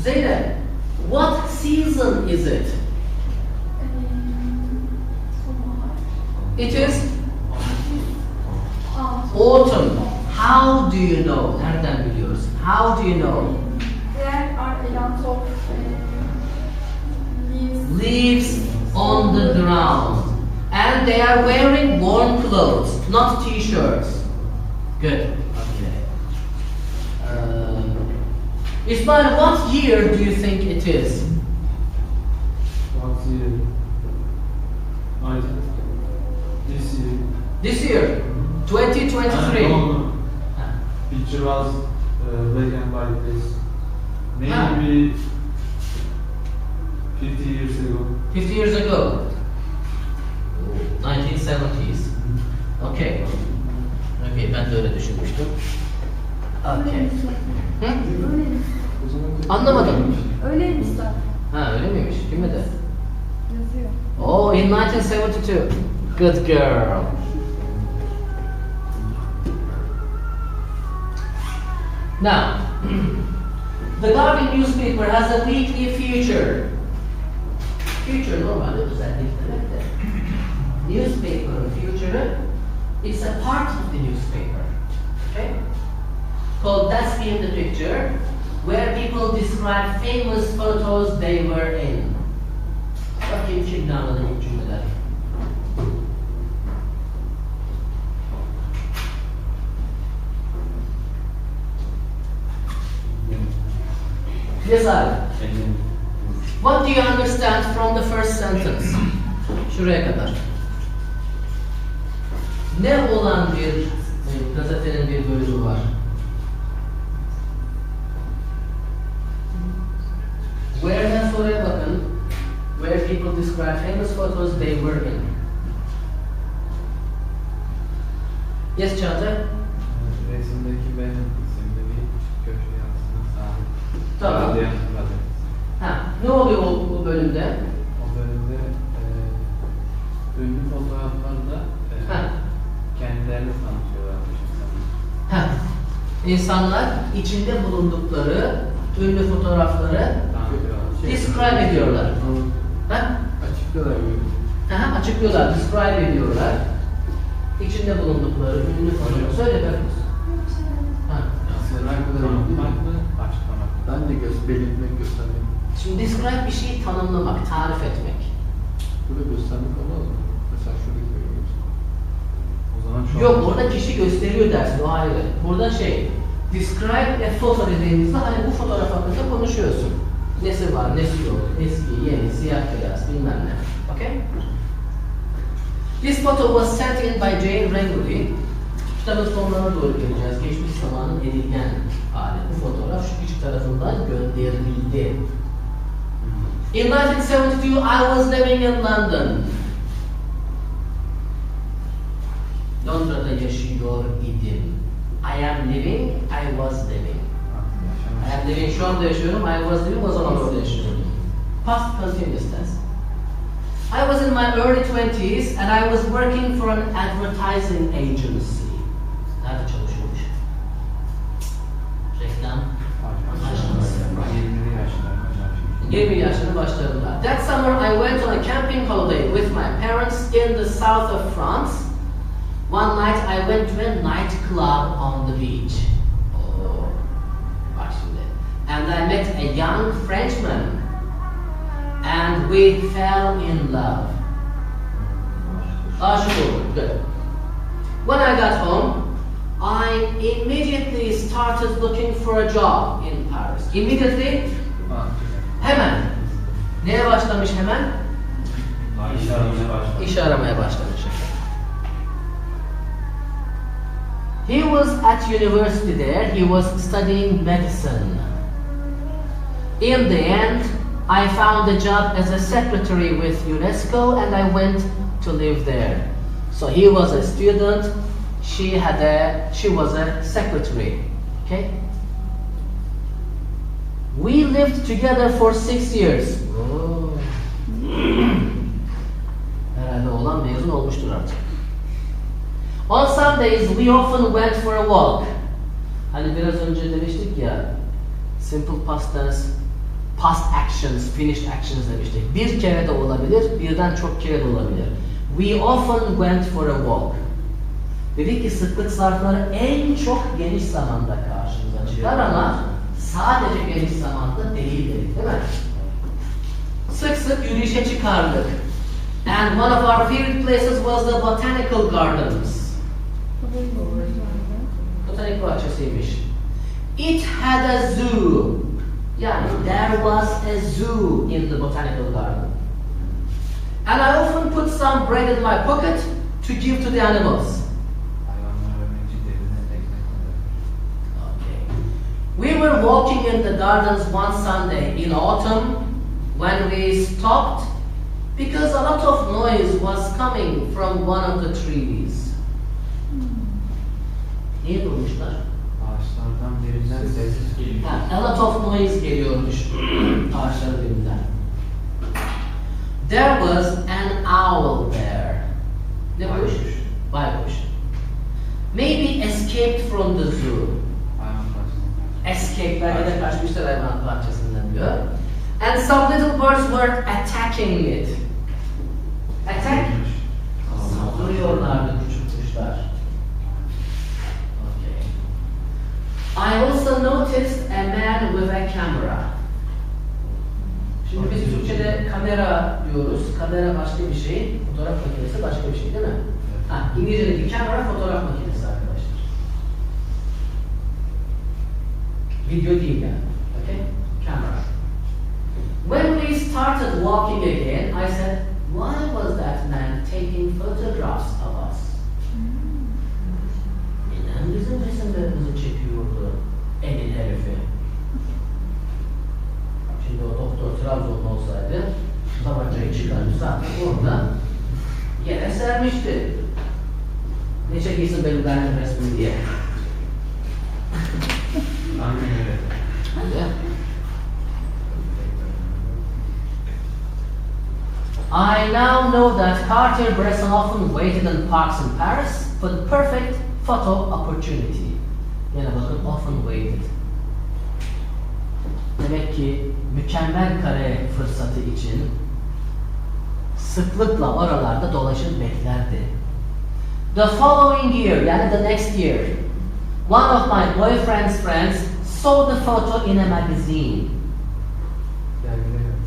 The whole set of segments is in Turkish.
Zeynep, what season is it? It is autumn. How do you know? Nereden biliyoruz? How do you know? There are a lot of Leaves on the ground. And they are wearing warm clothes, not t-shirts. Good. Okay. Ismail, what year do you think it is? What year? This year. This year, 2023. No. Picture was black and white. This. Maybe 50 years ago. 50 years ago. 1970s. Okay. Okay, ben de öyle düşünmüştüm. Okay. Hı? Anlamadım. Öyleymiş zaten. Ha, öyle miymiş? Kim dedi? Yazıyor. Oh, in 1972. Good girl. Now, the Guardian newspaper has a weekly feature. Feature normalde özellikle demek de. Newspaper feature, it's a part of the newspaper. Okay? Called That's Me in the Picture, where people describe famous photos they were in. Bakayım şimdi anladım ilk cümleler. Yes, Ali. What do you understand from the first sentence? Şuraya kadar. Ne olan bir gazetenin bir bölümü var? Where'den soruya bakın. Where people describe famous photos they were in. Yes, Çağatay? Resimdeki benim isimli bir köşe yazısına sahip. Tamam. Radyan gazetesi. Ha, ne oluyor bu bölümde? O bölümde ünlü fotoğraflarda Ha. kendilerini tanıtıyorlarmış insanlar. Ha. İnsanlar içinde bulundukları ünlü fotoğrafları Tanıtıyorlar. describe ediyorlar. Ha? Açıklıyorlar böyle. Aha, açıklıyorlar, describe ediyorlar. İçinde bulundukları ünlü fotoğrafı. Söyle bakayım. Ha. Tanıtmak mı? Açıklamak mı? Ben de belirtmek, göstermek. Şimdi describe bir şeyi tanımlamak, tarif etmek. Burada göstermek olmaz mı? Mesela şuradaki görüyoruz. O zaman şu Yok, orada kişi gösteriyor dersin, o ayrı. Burada describe a photo dediğimizde hani bu fotoğraf hakkında konuşuyorsun. Nesi var, nesi yok, eski, yeni, siyah beyaz, bilmem ne. Okay? This photo was sent in by Jane Rangley. Kitabın sonlarına doğru geleceğiz. Geçmiş zamanın edilgen hali. Bu fotoğraf şu kişi tarafından gönderildi. In 1972, I was living in London. Londra'da yaşıyor idim. I am living, I was living. I am living, şu anda yaşıyorum. I was living, o zaman orada yaşıyordum. Past continuous tense. I was in my early 20s and I was working for an advertising agency. Nerede çalışıyormuş? Reklam. 20 yaşının başlarında. That summer I went on a camping holiday with my parents in the south of France. One night I went to a nightclub on the beach. Oh, bak şimdi. And I met a young Frenchman. And we fell in love. Aşık olduk. Good. When I got home, I immediately started looking for a job in Paris. Immediately, hemen. Neye başlamış hemen? İş aramaya başladı. İş aramaya başlamış. He was at university there. He was studying medicine. In the end, I found a job as a secretary with UNESCO and I went to live there. So he was a student, she was a secretary. Okay? We lived together for 6 years. Oh. Herhalde oğlan mezun olmuştur artık. On Sundays we often went for a walk. Hani biraz önce demiştik ya, simple past tense past actions, finished actions demiştik. Bir kere de olabilir, birden çok kere de olabilir. We often went for a walk. Dedik ki sıklık zarfları en çok geniş zamanda karşımıza çıkar ama sadece geniş zamanda değil dedik, değil mi? Sık sık yürüyüşe çıkardık. And one of our favorite places was the botanical gardens. Botanik bahçesiymiş. It had a zoo. Yani there was a zoo in the botanical garden. And I often put some bread in my pocket to give to the animals. Hayvanlar ölmek için derine tekne koyuyor. Okay. We were walking in the gardens one Sunday in autumn when we stopped because a lot of noise was coming from one of the trees. Niye durmuşlar? Ağaçlardan birinden ses geliyor. Ha, a lot of noise geliyormuş ağaçların birinden. There was an owl there. Ne kuş? Baykuş. Baykuş. Maybe escaped from the zoo. Hayvan bahçesi. Escape, belki de kaçmışlar hayvanat bahçesinden diyor. And some little birds were attacking it. Attack? Saldırıyorlardı küçük kuşlar. Okay. I also noticed a man with a camera. Şimdi biz Türkçe'de kamera diyoruz. Kamera başka bir şey, fotoğraf makinesi başka bir şey değil mi? Ha, İngilizce'deki kamera fotoğraf makinesi arkadaşlar. Video değil yani. Okay? Camera. When we started walking again, I said, why was that man taking photographs of us? Neden bizim resimlerimizi çekiyordu elin herifi? Şimdi o doktor Trabzonlu olsaydı, tabancayı çıkarmış zaten orada yere sermişti. Ne çekilsin benim benim resmimi diye. Aynen öyle. Hadi. I now know that Cartier-Bresson often waited in parks in Paris for the perfect photo opportunity. Yine bakın, often waited. Demek ki mükemmel kare fırsatı için sıklıkla oralarda dolaşır beklerdi. The following year, yani the next year, one of my boyfriend's friends saw the photo in a magazine.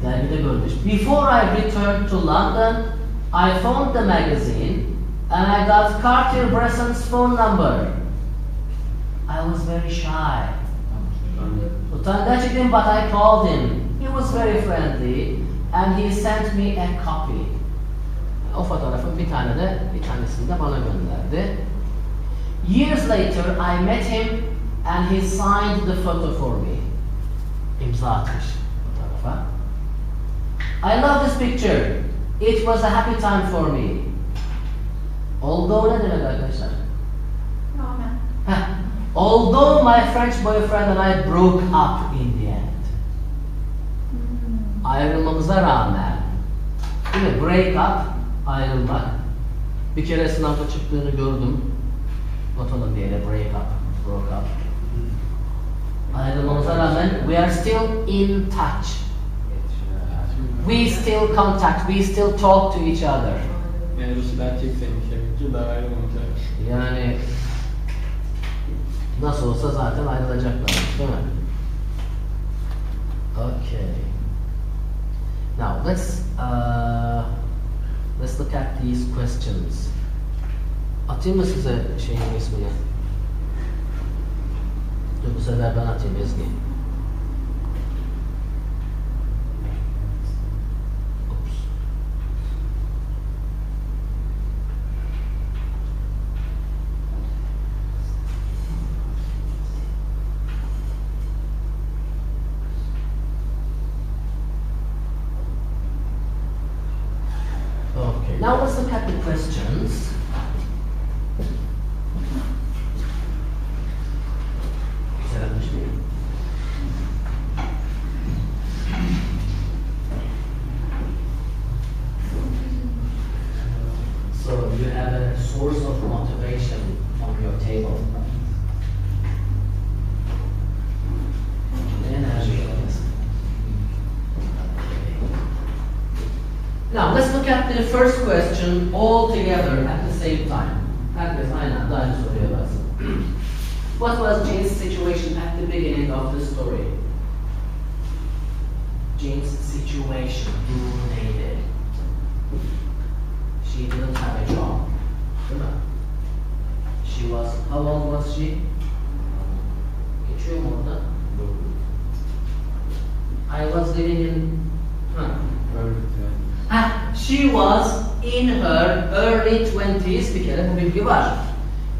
Dergide görmüş. Before I returned to London, I found the magazine and I got Cartier-Bresson's phone number. I was very shy. Utangaç idim, but I called him. He was very friendly and he sent me a copy. O fotoğrafın bir tanesini de bana gönderdi. Years later I met him and he signed the photo for me. İmza atmış fotoğrafa. I love this picture. It was a happy time for me. Although ne demek arkadaşlar? Rağmen. Heh. Although my French boyfriend and I broke up in the end. Ayrılmamıza rağmen, değil mi? Break up, ayrılmak. Bir kere sınavda çıktığını gördüm. Not alın diye break up, broke up. Ayrılmamıza rağmen, we are still in touch. We still contact, we still talk to each other. Yani Ruslar çekseymiş demek daha ayrılmamışlar. Yani nasıl olsa zaten ayrılacaklar, değil mi? Okay. Now let's look at these questions. Atayım mı size şeyin ismini? Dur, bu sefer ben atayım Ezgi. Oops. Okay, now let's look at the questions. Güzelmiş mi? So you have a source of motivation on your table. Enerji alıyorsun. at the first question all together at the same time. Herkes aynı anda aynı soruya baksın. What was Jean's situation at the beginning of the story? Jean's situation, durumu neydi? She didn't have a job. Değil mi? She was, how old was she? Geçiyor mu orada? I was living in, she was in her early 20s. Bir kere bu bilgi var.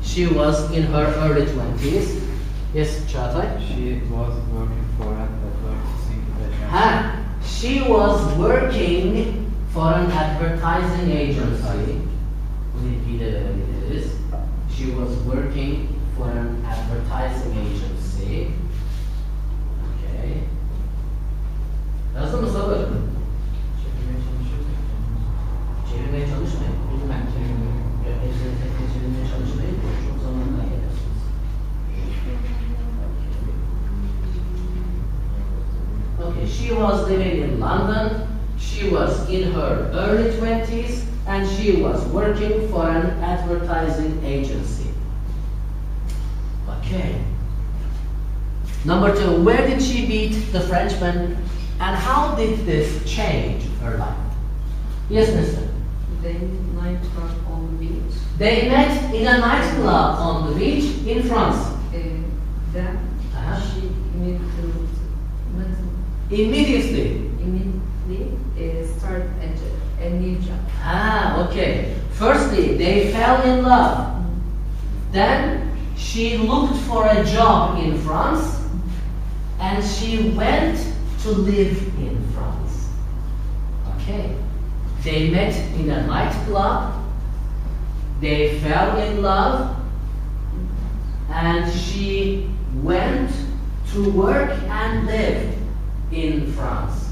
She was in her early 20s. Yes, Çağatay? She was working for an advertising agency. She was working for an advertising agency. Bu bilgiyi de verebiliriz. She was working for an advertising agency. Okay. Yazdın mı sabır? Çevirmeye çalışmayın. Lütfen çevirmeyin. Hepsini tek tek çevirmeye çalışmayın. Çok zaman kaybedersiniz. Okay, she was living in London. She was in her early 20s and she was working for an advertising agency. Okay. Number 2, where did she meet the Frenchman and how did this change her life? Yes, mister. They nightclub on the beach. They met in a nightclub on the beach in France. Then she Immediately. immediately start a new job. Okay. Firstly, they fell in love. Then she looked for a job in France and she went to live in France. Okay. They met in a nightclub. They fell in love and she went to work and live in France.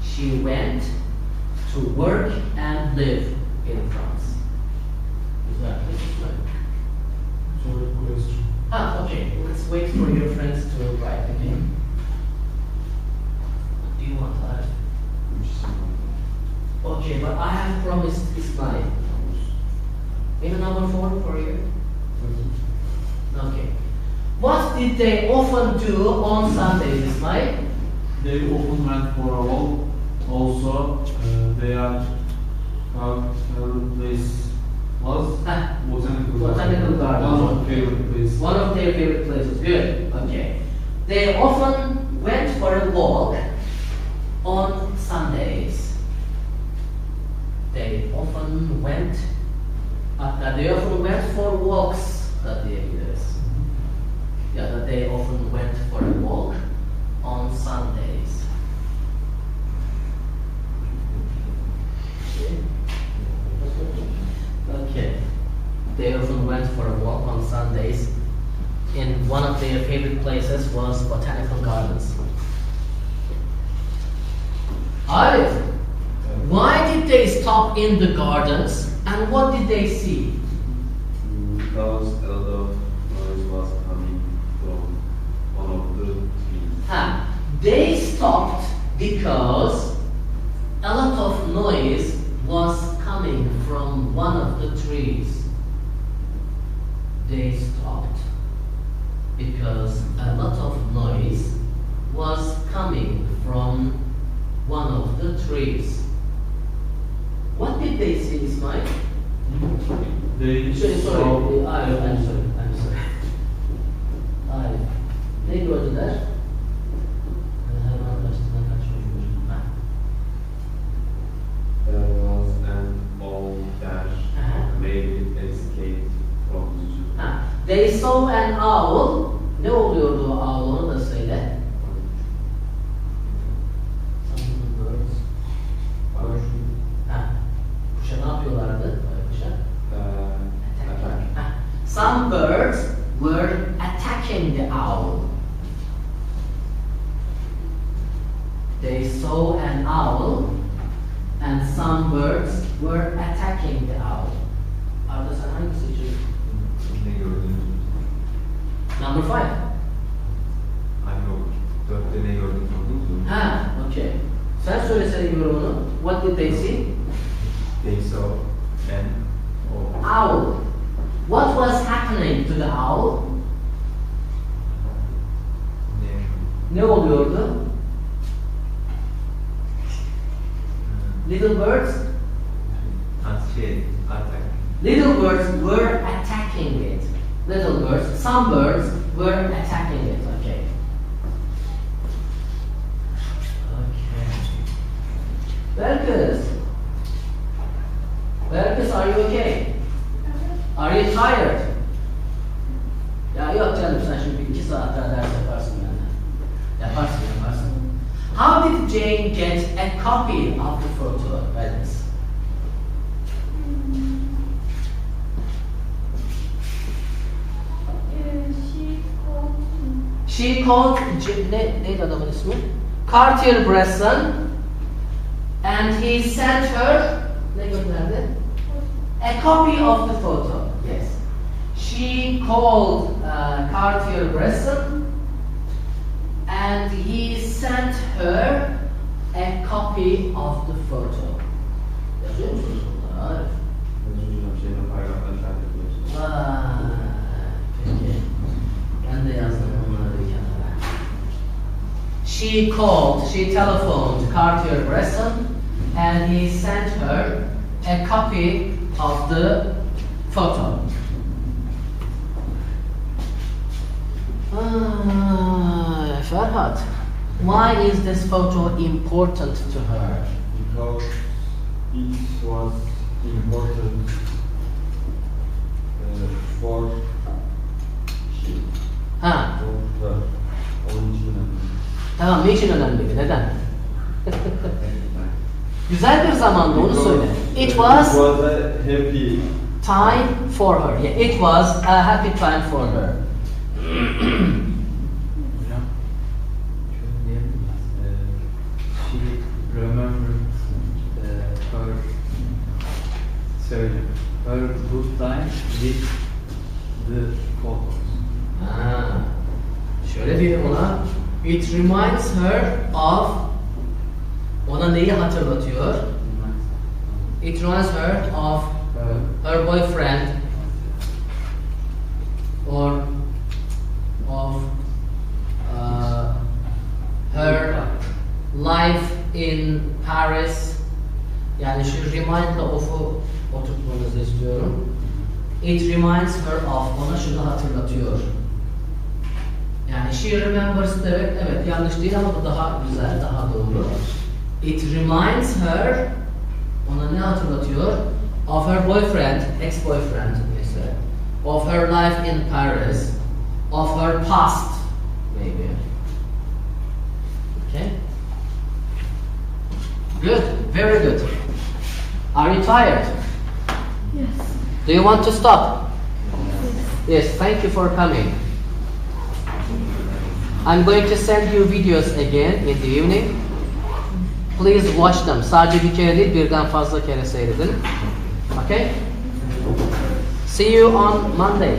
She went to work and live in France. Güzel. Question. Okay. Let's wait for your friends to write again. What do you want to add? Okay, but I have promised Ismail. Maybe number 4 for you? Okay. What did they often do on Sundays, Ismail? They often went for a walk. Also, their favorite place was botanical Botanical garden. One of favorite places. One of their favorite places. Good. Okay. They often went for a walk on Sundays. They often went for walks da diyebiliriz. Ya da they often went for a walk on Sundays. Okay. They often went for a walk on Sundays. And one of their favorite places was botanical gardens. Arif, why did they stop in the gardens and what did they see? Because a lot of noise was coming from one of the trees. They stopped because a lot of noise was coming from one of the trees. They stopped because a lot of noise was coming from one of the trees. What did they see, Ismail? They Sorry, saw I'm sorry. Ne gördüler? Hemen başına kaçıyor. There was an owl that Uh-huh. maybe escaped from the zoo. They saw an owl. Ne oluyordu o owl, onu da söyle. Some birds. Kuşa ne yapıyorlardı? Kuşa. Attack. Some birds were attacking the owl. They saw an owl and some birds were attacking the owl. Arda sen hangisi için? Ne gördün? Number 5. Hani yok. Dörtte ne gördün sordun mu? Okay. Sen söylesene yorumunu. What did they see? They saw an Owl. What was happening to the owl? Ne oluyordu? Little birds? Little birds were attacking it. Little birds, some birds were attacking it. Okay. Belkıs. Belkıs, are you okay? Are you tired? Ya yok canım, sen şimdi 2 saat daha ders yaparsın benden. Yaparsın. How did Jane get a copy of the photo, Belkıs? She called neydi adamın ismi? Cartier-Bresson, and he sent her ne gönderdi? A copy of the photo. Yes. She called Cartier-Bresson, and he sent her a copy of the photo. Yazıyor musunuz bunları? Arif? Vay, peki. Ben de yazdım onları bir kenara. She telephoned Cartier-Bresson, and he sent her a copy of the photo. Ferhat, why is this photo important to her? Because it was important for she, Ha, for her original. tamam, niçin önemliydi? Neden? Güzel bir zamanda, onu söyle. It was a happy time for her. Yeah, it was a happy time for her. hocam. Şöyle diyelim mi? She remembered her good time with the photos. Ha, şöyle diyelim ona. It reminds her of, ona neyi hatırlatıyor? It reminds her of her boyfriend or of her life in Paris. Yani şu remind'la of'u oturtmanızı istiyorum. It reminds her of, ona şunu hatırlatıyor. Yani she remembers demek, evet yanlış değil ama bu daha güzel, daha doğru. It reminds her, ona ne hatırlatıyor? Of her boyfriend, ex-boyfriend neyse. Of her life in Paris. Of her past, maybe. Okay? Good, very good. Are you tired? Yes. Do you want to stop? Yes, thank you for coming. I'm going to send you videos again in the evening. Please watch them. Sadece bir kere değil, birden fazla kere seyredin. Okay? See you on Monday.